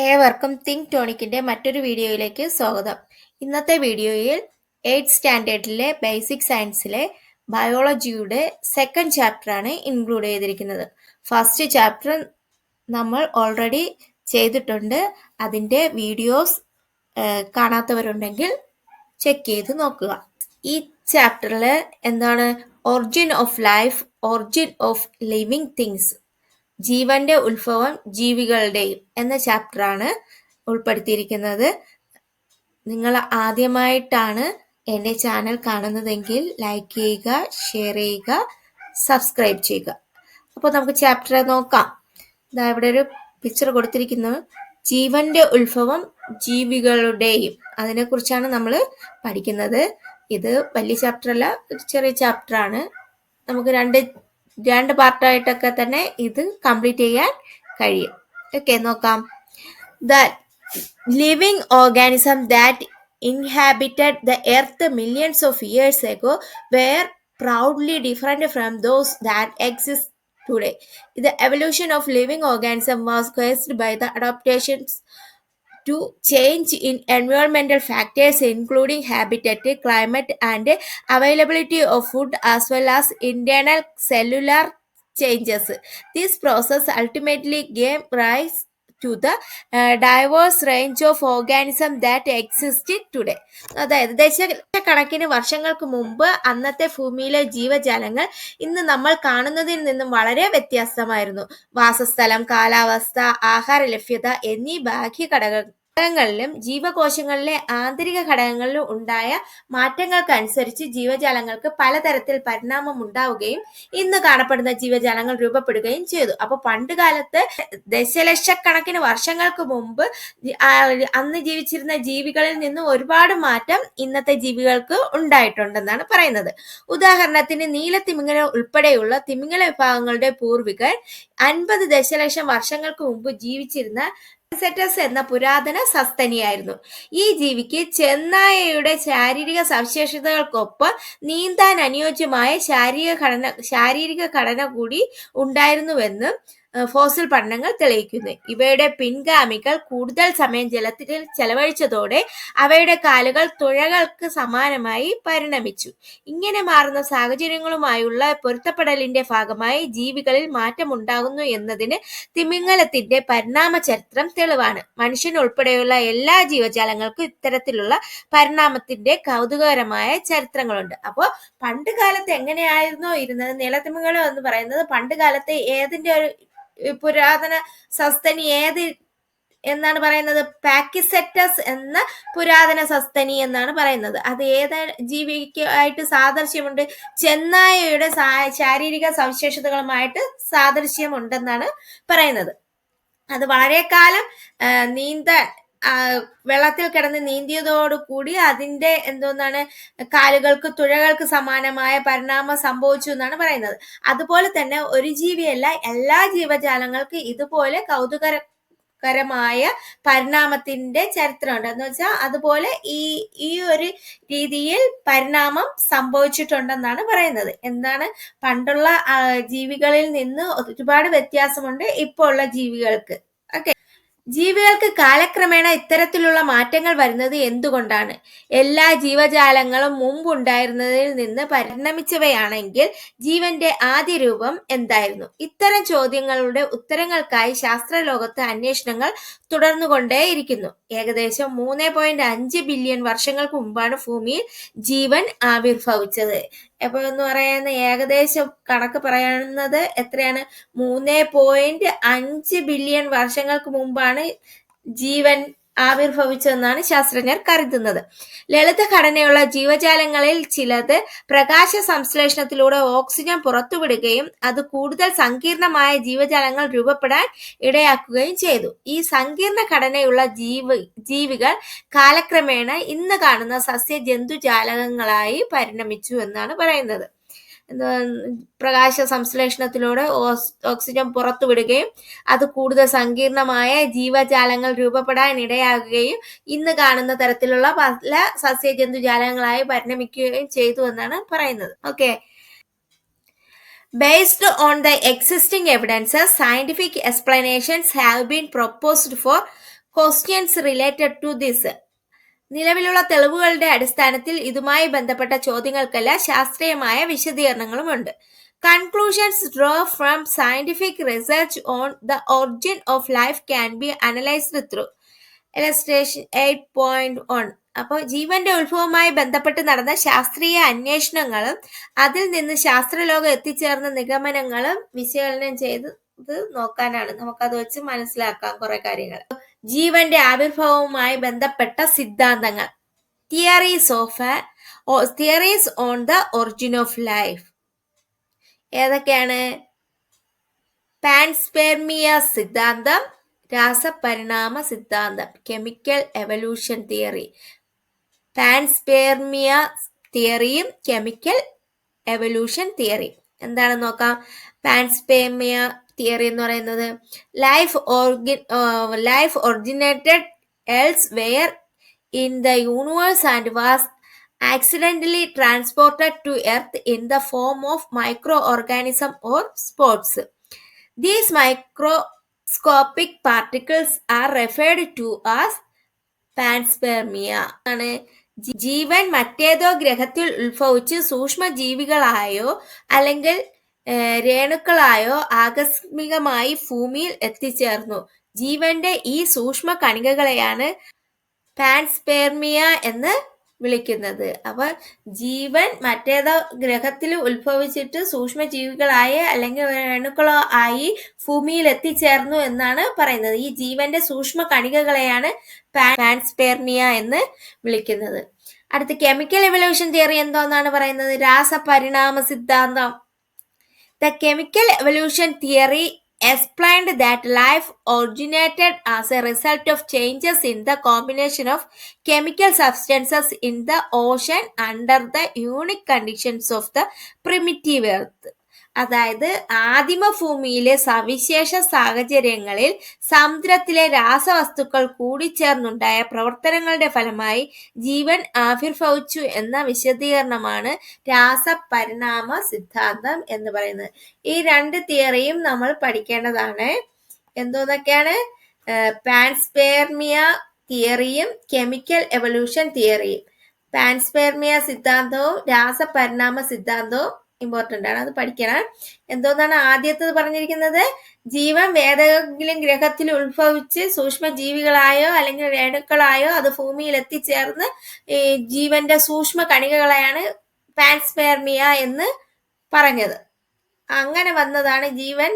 ഏവർക്കും തിങ്ക് ടോണിക്കിന്റെ മറ്റൊരു വീഡിയോയിലേക്ക് സ്വാഗതം. ഇന്നത്തെ വീഡിയോയിൽ 8th സ്റ്റാൻഡേർഡിലെ ബേസിക് സയൻസിലെ ബയോളജിയുടെ സെക്കൻഡ് ചാപ്റ്ററാണ് ഇൻക്ലൂഡ് ചെയ്തിരിക്കുന്നത്. ഫസ്റ്റ് ചാപ്റ്റർ നമ്മൾ ഓൾറെഡി ചെയ്തിട്ടുണ്ട്. അതിൻ്റെ വീഡിയോസ് കാണാത്തവരുണ്ടെങ്കിൽ ചെക്ക് ചെയ്ത് നോക്കുക. ഈ ചാപ്റ്ററിൽ എന്താണ് origin of life, origin of living things, ജീവന്റെ ഉത്ഭവം ജീവികളുടെയും എന്ന ചാപ്റ്ററാണ് ഉൾപ്പെടുത്തിയിരിക്കുന്നത്. നിങ്ങൾ ആദ്യമായിട്ടാണ് എൻ്റെ ചാനൽ കാണുന്നതെങ്കിൽ ലൈക്ക് ചെയ്യുക, ഷെയർ ചെയ്യുക, സബ്സ്ക്രൈബ് ചെയ്യുക. അപ്പോൾ നമുക്ക് ചാപ്റ്റർ നോക്കാം. ഇതാ ഇവിടെ ഒരു പിക്ചർ കൊടുത്തിരിക്കുന്നു. ജീവന്റെ ഉത്ഭവം ജീവികളുടെയും, അതിനെക്കുറിച്ചാണ് നമ്മൾ പഠിക്കുന്നത്. ഇത് വലിയ ചാപ്റ്റർ അല്ല, ഒരു ചെറിയ ചാപ്റ്ററാണ്. നമുക്ക് രണ്ട് പാർട്ടായിട്ടൊക്കെ തന്നെ ഇത് കംപ്ലീറ്റ് ചെയ്യാൻ കഴിയും. ഓക്കെ, നോക്കാം. The living organism that inhabited the earth millions of years ago were proudly different from those that exist today. The evolution of living organism was caused by the adaptations to change in environmental factors including habitat, climate, and availability of food, as well as internal cellular changes. This process ultimately gave rise to the diverse range of organisms that exist today. അതായത് ദശക്കണക്കിന് വർഷങ്ങൾക്ക് മുമ്പ് അന്നത്തെ ഭൂമിയിലെ ജീവജാലങ്ങൾ ഇന്ന് നമ്മൾ കാണുന്നതിൽ നിന്നും വളരെ വ്യത്യസ്തമായിരുന്നു. വാസസ്ഥലം, കാലാവസ്ഥ, ആഹാര ലഭ്യത എന്നീ ബാഹ്യ ഘടകങ്ങളിലും ജീവകോശങ്ങളിലെ ആന്തരിക ഘടകങ്ങളിലും ഉണ്ടായ മാറ്റങ്ങൾക്കനുസരിച്ച് ജീവജാലങ്ങൾക്ക് പലതരത്തിൽ പരിണാമം ഉണ്ടാവുകയും ഇന്ന് കാണപ്പെടുന്ന ജീവജാലങ്ങൾ രൂപപ്പെടുകയും ചെയ്തു. അപ്പോൾ പണ്ട് കാലത്ത് ദശലക്ഷക്കണക്കിന് വർഷങ്ങൾക്ക് മുമ്പ് അന്ന് ജീവിച്ചിരുന്ന ജീവികളിൽ നിന്ന് ഒരുപാട് മാറ്റം ഇന്നത്തെ ജീവികൾക്ക് ഉണ്ടായിട്ടുണ്ടെന്നാണ് പറയുന്നത്. ഉദാഹരണത്തിന് നീലത്തിമിംഗലം ഉൾപ്പെടെയുള്ള തിമിംഗല വിഭാഗങ്ങളുടെ പൂർവികർ 50 ദശലക്ഷം വർഷങ്ങൾക്ക് മുമ്പ് ജീവിച്ചിരുന്ന സെറ്റസ് എന്ന പുരാതന സസ്തനിയായിരുന്നു. ഈ ജീവിക്ക് ചെന്നായയുടെ ശാരീരിക സവിശേഷതകൾക്കൊപ്പം നീന്താൻ അനുയോജ്യമായ ശാരീരിക ഘടന കൂടി ഉണ്ടായിരുന്നുവെന്നും ഫോസിൽ പഠനങ്ങൾ തെളിയിക്കുന്നു. ഇവയുടെ പിൻഗാമികൾ കൂടുതൽ സമയം ജലത്തിൽ ചെലവഴിച്ചതോടെ അവയുടെ കാലുകൾ തുഴകൾക്ക് സമാനമായി പരിണമിച്ചു. ഇങ്ങനെ മാറുന്ന സാഹചര്യങ്ങളുമായുള്ള പൊരുത്തപ്പെടലിന്റെ ഭാഗമായി ജീവികളിൽ മാറ്റമുണ്ടാകുന്നു എന്നതിന് തിമിംഗലത്തിന്റെ പരിണാമ ചരിത്രം തെളിവാണ്. മനുഷ്യൻ ഉൾപ്പെടെയുള്ള എല്ലാ ജീവജാലങ്ങൾക്കും ഇത്തരത്തിലുള്ള പരിണാമത്തിന്റെ കൗതുകകരമായ ചരിത്രങ്ങളുണ്ട്. അപ്പോൾ പണ്ട് കാലത്ത് എങ്ങനെയായിരുന്നോ ഇരുന്നത്, നീലത്തിമിംഗലം എന്ന് പറയുന്നത് പണ്ട് കാലത്തെ ഏതിന്റെ ഒരു പുരാതന സസ്തനി ഏത് എന്നാണ് പറയുന്നത്? പാക്കിസെറ്റസ് എന്ന പുരാതന സസ്തനി എന്നാണ് പറയുന്നത്. അത് ഏത് ജീവിക്കായിട്ട് സാദൃശ്യമുണ്ട്? ചെന്നായയുടെ ശാരീരിക സവിശേഷതകളുമായിട്ട് സാദൃശ്യമുണ്ടെന്നാണ് പറയുന്നത്. അത് വളരെ കാലം വെള്ളത്തിൽ കിടന്ന് നീന്തിയതോടുകൂടി അതിന്റെ കാലുകൾക്ക് തുഴകൾക്ക് സമാനമായ പരിണാമം സംഭവിച്ചു എന്നാണ് പറയുന്നത്. അതുപോലെ തന്നെ ഒരു ജീവിയല്ല, എല്ലാ ജീവജാലങ്ങൾക്ക് ഇതുപോലെ കൗതുകകരമായ പരിണാമത്തിന്റെ ചരിത്രമുണ്ട്. എന്ന് വെച്ചാൽ അതുപോലെ ഈ ഒരു രീതിയിൽ പരിണാമം സംഭവിച്ചിട്ടുണ്ടെന്നാണ് പറയുന്നത്. എന്താണ്, പണ്ടുള്ള ജീവികളിൽ നിന്ന് ഒരുപാട് വ്യത്യാസമുണ്ട് ഇപ്പോൾ ഉള്ള ജീവികൾക്ക്. ഓക്കെ, ജീവികൾക്ക് കാലക്രമേണ ഇത്തരത്തിലുള്ള മാറ്റങ്ങൾ വരുന്നത് എന്തുകൊണ്ടാണ്? എല്ലാ ജീവജാലങ്ങളും മുമ്പുണ്ടായിരുന്നതിൽ നിന്ന് പരിണമിച്ചവയാണെങ്കിൽ ജീവന്റെ ആദ്യ രൂപം എന്തായിരുന്നു? ഇത്തരം ചോദ്യങ്ങളുടെ ഉത്തരങ്ങൾക്കായി ശാസ്ത്രലോകത്ത് അന്വേഷണങ്ങൾ തുടർന്നുകൊണ്ടേയിരിക്കുന്നു. ഏകദേശം 3.5 ബില്യൺ വർഷങ്ങൾക്ക് മുമ്പാണ് ഭൂമിയിൽ ജീവൻ ആവിർഭവിച്ചത്. അപ്പൊ എന്ന് പറയുന്ന ഏകദേശം കണക്ക് പറയുന്നത് എത്രയാണ്? 3.5 ബില്യൺ വർഷങ്ങൾക്ക് മുമ്പാണ് ജീവൻ ആവിർഭവിച്ചതെന്നാണ് ശാസ്ത്രജ്ഞർ കരുതുന്നത്. ലളിത ഘടനയുള്ള ജീവജാലങ്ങളിൽ ചിലത് പ്രകാശ സംശ്ലേഷണത്തിലൂടെ ഓക്സിജൻ പുറത്തുവിടുകയും അത് കൂടുതൽ സങ്കീർണമായ ജീവജാലങ്ങൾ രൂപപ്പെടാൻ ഇടയാക്കുകയും ചെയ്തു. ഈ സങ്കീർണ ഘടനയുള്ള ജീവികൾ കാലക്രമേണ ഇന്ന് കാണുന്ന സസ്യ ജന്തുജാലങ്ങളായി പരിണമിച്ചു എന്നാണ് പറയുന്നത്. പ്രകാശ സംശ്ലേഷണത്തിലൂടെ ഓക്സിജൻ പുറത്തുവിടുകയും അത് കൂടുതൽ സങ്കീർണമായ ജീവജാലങ്ങൾ രൂപപ്പെടാൻ ഇടയാകുകയും ഇന്ന് കാണുന്ന തരത്തിലുള്ള പല സസ്യ ജന്തുജാലങ്ങളായി പരിണമിക്കുകയും ചെയ്തു എന്നാണ് പറയുന്നത്. Okay, based on the existing evidences, scientific explanations have been proposed for questions related to this. നിലവിലുള്ള തെളിവുകളുടെ അടിസ്ഥാനത്തിൽ ഇതുമായി ബന്ധപ്പെട്ട ചോദ്യങ്ങൾക്കെല്ലാം ശാസ്ത്രീയമായ വിശദീകരണങ്ങളുമുണ്ട്. Conclusions draw from scientific research on the origin of life can be analysed through illustration 8.1. അപ്പോൾ ജീവന്റെ ഉത്ഭവവുമായി ബന്ധപ്പെട്ട് നടന്ന ശാസ്ത്രീയ അന്വേഷണങ്ങളും അതിൽ നിന്ന് ശാസ്ത്രലോകം എത്തിച്ചേർന്ന നിഗമനങ്ങളും വിശകലനം ചെയ്ത് നോക്കാനാണ്. നമുക്കത് വെച്ച് മനസ്സിലാക്കാം കുറെ കാര്യങ്ങൾ. ജീവന്റെ ആവിർഭാവവുമായി ബന്ധപ്പെട്ട സിദ്ധാന്തങ്ങൾ, theories on the origin of life ഏതൊക്കെയാണ്? പാൻസ്പെർമിയ സിദ്ധാന്തം, രാസപരിണാമ സിദ്ധാന്തം, കെമിക്കൽ എവല്യൂഷൻ തിയറി. പാൻസ്പെർമിയ തിയറിയും കെമിക്കൽ എവല്യൂഷൻ തിയറി എന്താണെന്ന് നോക്കാം. പാൻസ്പെർമിയ തിയറി എന്ന് പറയുന്നത് life originated elsewhere in the universe and was accidentally transported to earth in the form of microorganism or spores. These microscopic particles are referred to as panspermia. ജീവൻ മറ്റേതോ ഗ്രഹത്തിൽ ഉത്ഭവിച്ച് സൂക്ഷ്മജീവികളായോ അല്ലെങ്കിൽ രേണുക്കളായോ ആകസ്മികമായി ഭൂമിയിൽ എത്തിച്ചേർന്നു. ജീവന്റെ ഈ സൂക്ഷ്മ കണികകളെയാണ് പാൻസ്പെർമിയ എന്ന് വിളിക്കുന്നത്. അപ്പൊ ജീവൻ മറ്റേതോ ഗ്രഹത്തിൽ ഉത്ഭവിച്ചിട്ട് സൂക്ഷ്മജീവികളായ അല്ലെങ്കിൽ രേണുക്കളോ ആയി ഭൂമിയിൽ എത്തിച്ചേർന്നു എന്നാണ് പറയുന്നത്. ഈ ജീവന്റെ സൂക്ഷ്മ കണികകളെയാണ് പാൻസ്പെർമിയ എന്ന് വിളിക്കുന്നത്. അടുത്ത കെമിക്കൽ എവല്യൂഷൻ തിയറി എന്തോന്നാണ് പറയുന്നത്? രാസപരിണാമ സിദ്ധാന്തം. The chemical evolution theory explained that life originated as a result of changes in the combination of chemical substances in the ocean under the unique conditions of the primitive earth. അതായത് ആദിമഭൂമിയിലെ സവിശേഷ സാഹചര്യങ്ങളിൽ സമുദ്രത്തിലെ രാസവസ്തുക്കൾ കൂടിച്ചേർന്നുണ്ടായ പ്രവർത്തനങ്ങളുടെ ഫലമായി ജീവൻ ആവിർഭവിച്ചു എന്ന വിശദീകരണമാണ് രാസപരിണാമ സിദ്ധാന്തം എന്ന് പറയുന്നത്. ഈ രണ്ട് തിയറിയും നമ്മൾ പഠിക്കേണ്ടതാണ്. എന്തോന്നൊക്കെയാണ്? പാൻസ്പെർമിയ തിയറിയും കെമിക്കൽ എവല്യൂഷൻ തിയറിയും. പാൻസ്പെർമിയ സിദ്ധാന്തവും രാസപരിണാമ സിദ്ധാന്തവും ഇമ്പോർട്ടൻ്റ് ആണ്, അത് പഠിക്കണം. എന്തോന്നാണ് ആദ്യത്തത് പറഞ്ഞിരിക്കുന്നത്? ജീവൻ ഏതെങ്കിലും ഗ്രഹത്തിൽ ഉത്ഭവിച്ച് സൂക്ഷ്മജീവികളായോ അല്ലെങ്കിൽ രേണുക്കളായോ അത് ഭൂമിയിൽ എത്തിച്ചേർന്ന് ഈ ജീവന്റെ സൂക്ഷ്മ കണികകളെയാണ് പാൻസ്പെർമിയ എന്ന് പറഞ്ഞത്. അങ്ങനെ വന്നതാണ് ജീവൻ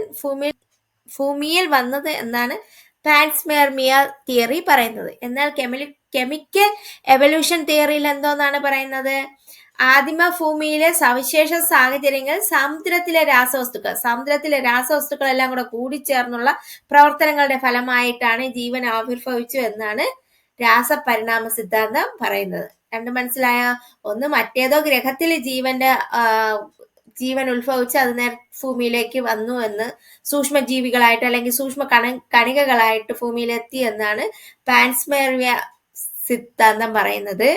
ഭൂമിയിൽ വന്നത് എന്നാണ് പാൻസ്പെർമിയ തിയറി പറയുന്നത്. എന്നാൽ കെമിക്കൽ എവല്യൂഷൻ തിയറിയിൽ എന്തോന്നാണ് പറയുന്നത്? ആദിമഭൂമിയിലെ സവിശേഷ സാഹചര്യങ്ങൾ സമുദ്രത്തിലെ രാസവസ്തുക്കൾ എല്ലാം കൂടെ കൂടിച്ചേർന്നുള്ള പ്രവർത്തനങ്ങളുടെ ഫലമായിട്ടാണ് ജീവൻ ആവിർഭവിച്ചു എന്നാണ് രാസപരിണാമ സിദ്ധാന്തം പറയുന്നത്. രണ്ടും മനസ്സിലായോ? ഒന്ന് മറ്റേതോ ഗ്രഹത്തിൽ ജീവൻ ഉത്ഭവിച്ച് അത് ഭൂമിയിലേക്ക് വന്നു എന്ന്, സൂക്ഷ്മജീവികളായിട്ട് അല്ലെങ്കിൽ സൂക്ഷ്മ കണികകളായിട്ട് ഭൂമിയിലെത്തി എന്നാണ് പാൻസ്പെർമിയ സിദ്ധാന്തം പറയുന്നത്.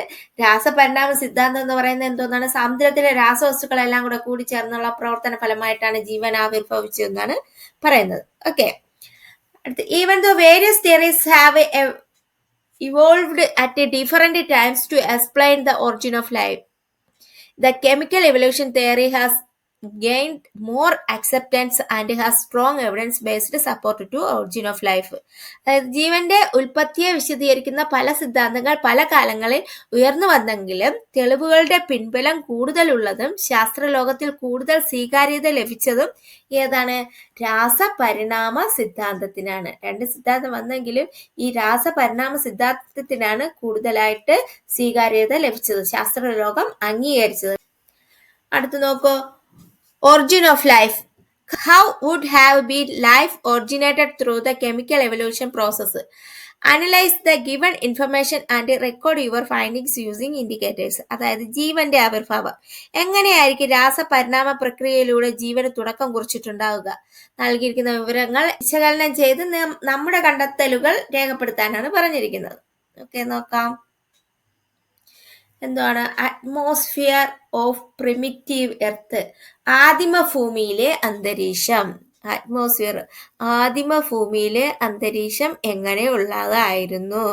രാസപരിണാമ സിദ്ധാന്തം എന്ന് പറയുന്നത് എന്തോന്നാണ്? സമുദ്രത്തിലെ രാസവസ്തുക്കളെല്ലാം കൂടെ കൂടി ചേർന്നുള്ള പ്രവർത്തന ഫലമായിട്ടാണ് ജീവൻ ആവിർഭവിച്ചു എന്നാണ് പറയുന്നത്. ഓക്കെ, അടുത്ത് even though various theories have evolved at different times to explain the origin of life, the chemical evolution theory has gained more acceptance and has strong evidence-based support to origin of life. അതായത് ജീവന്റെ ഉൽപ്പത്തിയെ വിശദീകരിക്കുന്ന പല സിദ്ധാന്തങ്ങൾ പല കാലങ്ങളിൽ ഉയർന്നു വന്നെങ്കിലും തെളിവുകളുടെ പിൻബലം കൂടുതലുള്ളതും ശാസ്ത്രലോകത്തിൽ കൂടുതൽ സ്വീകാര്യത ലഭിച്ചതും ഏതാണ്? രാസപരിണാമ സിദ്ധാന്തത്തിനാണ്. രണ്ട് സിദ്ധാന്തം വന്നെങ്കിലും ഈ രാസപരിണാമ സിദ്ധാന്തത്തിനാണ് കൂടുതലായിട്ട് സ്വീകാര്യത ലഭിച്ചത്, ശാസ്ത്രലോകം അംഗീകരിച്ചത്. അടുത്ത് നോക്കൂ, origin of life. How would have been life originated through the chemical evolution process? Analyze the given information and record your findings using indicators. അതായത് ജീവന്റെ ആവിർഭാവം എങ്ങനെയായിരിക്കും രാസപരിണാമ പ്രക്രിയയിലൂടെ ജീവന് തുടക്കം കുറിച്ചിട്ടുണ്ടാവുക? നൽകിയിരിക്കുന്ന വിവരങ്ങൾ വിശകലനം ചെയ്ത് നമ്മുടെ കണ്ടെത്തലുകൾ രേഖപ്പെടുത്താനാണ് പറഞ്ഞിരിക്കുന്നത്. ഓക്കെ, നോക്കാം. എന്താണ് അറ്റ്മോസ്ഫിയർ ഓഫ് പ്രിമിറ്റീവ് എർത്ത്? ആദിമഭൂമിയിലെ അന്തരീക്ഷം. അറ്റ്മോസ്ഫിയർ. ആദിമ ഭൂമിയിലെ അന്തരീക്ഷം എങ്ങനെയുള്ളതായിരുന്നു?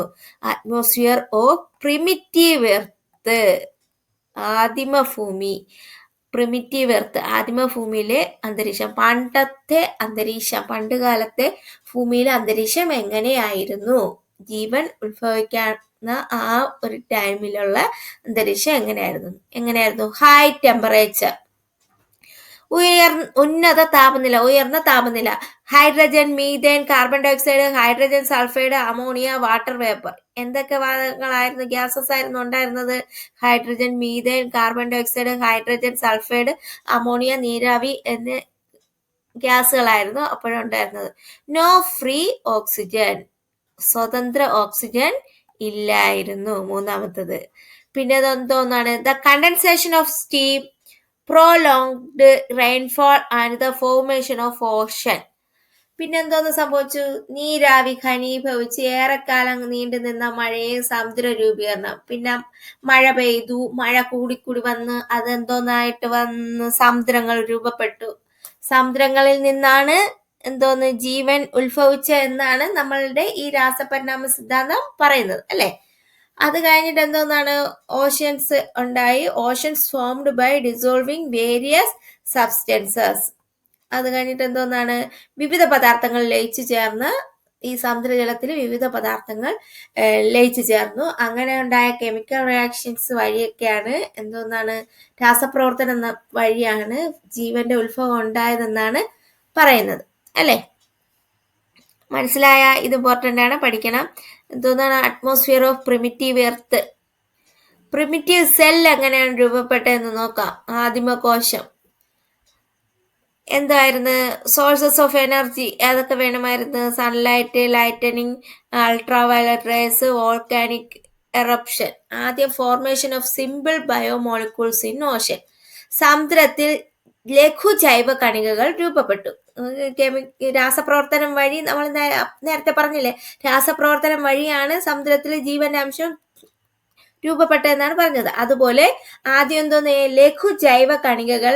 Atmosphere of primitive earth. ആദിമ ഭൂമി, പ്രിമിറ്റീവ് എർത്ത്, ആദിമ ഭൂമിയിലെ അന്തരീക്ഷം, പണ്ടത്തെ അന്തരീക്ഷം, പണ്ട് കാലത്തെ ഭൂമിയിലെ അന്തരീക്ഷം എങ്ങനെയായിരുന്നു? ജീവൻ ഉത്ഭവിക്കുന്ന ആ ഒരു ടൈമിലുള്ള അന്തരീക്ഷം എങ്ങനെയായിരുന്നു? ഹൈ ടെമ്പറേച്ചർ, ഉയർന്ന താപനില, hydrogen, methane, carbon dioxide, hydrogen sulphide, ammonia, water vapour. എന്തൊക്കെ വാതകങ്ങളായിരുന്നു, ഗ്യാസസ് ആയിരുന്നു ഉണ്ടായിരുന്നത്? ഹൈഡ്രജൻ, methane, carbon dioxide, hydrogen sulphide, ammonia, നീരാവി എന്നീ ഗ്യാസുകളായിരുന്നു അപ്പോഴുണ്ടായിരുന്നത്. നോ ഫ്രീ ഓക്സിജൻ, സ്വതന്ത്ര ഓക്സിജൻ ഇല്ലായിരുന്നു. മൂന്നാമത്തത്. പിന്നെ എന്തോന്നാണ്? The condensation of steam, prolonged rainfall and the formation of ocean. പിന്നെന്തോന്ന് സംഭവിച്ചു? നീരാവി ഘനീഭവിച്ച് ഏറെക്കാലം നീണ്ടു നിന്ന മഴയും സമുദ്ര രൂപീകരണം. പിന്നെ മഴ പെയ്തു, മഴ കൂടിക്കൂടി വന്ന് അതെന്തോന്നായിട്ട് വന്ന് സമുദ്രങ്ങൾ രൂപപ്പെട്ടു. സമുദ്രങ്ങളിൽ നിന്നാണ് ജീവൻ ഉത്ഭവിച്ച എന്നാണ് നമ്മളുടെ ഈ രാസപരിണാമ സിദ്ധാന്തം പറയുന്നത്, അല്ലെ? അത് കഴിഞ്ഞിട്ട് എന്തോന്നാണ്? ഓഷ്യൻസ് ഉണ്ടായി. Oceans formed by dissolving various substances. അത് കഴിഞ്ഞിട്ട് എന്തോന്നാണ്? വിവിധ പദാർത്ഥങ്ങൾ ലയിച്ചു ചേർന്ന്, ഈ സമുദ്രജലത്തിൽ വിവിധ പദാർത്ഥങ്ങൾ ലയിച്ചു ചേർന്നു. അങ്ങനെ ഉണ്ടായ കെമിക്കൽ റിയാക്ഷൻസ് വഴിയൊക്കെയാണ് രാസപ്രവർത്തനം വഴിയാണ് ജീവന്റെ ഉത്ഭവം ഉണ്ടായതെന്നാണ് പറയുന്നത്, അല്ലെ? മനസ്സിലായ? ഇത് ഇമ്പോർട്ടൻ്റ് ആണ്, പഠിക്കണം. Atmosphere of primitive earth. Primitive cell എങ്ങനെയാണ് രൂപപ്പെട്ടതെന്ന് നോക്കാം. ആദിമകോശം എന്തായിരുന്നു? സോഴ്സസ് ഓഫ് എനർജി ഏതൊക്കെ വേണമായിരുന്നു? Sunlight, lightning, ultraviolet rays, volcanic eruption. ആദ്യം formation of simple biomolecules in ocean. സമുദ്രത്തിൽ ലഘു ജൈവ കണികകൾ രൂപപ്പെട്ടു. രാസപ്രവർത്തനം വഴി, നമ്മൾ നേരത്തെ പറഞ്ഞില്ലേ, രാസപ്രവർത്തനം വഴിയാണ് സമുദ്രത്തിൽ ജീവന്റെ അംശം രൂപപ്പെട്ടതെന്നാണ് പറഞ്ഞത്. അതുപോലെ ആദ്യം ലഘു ജൈവ കണികകൾ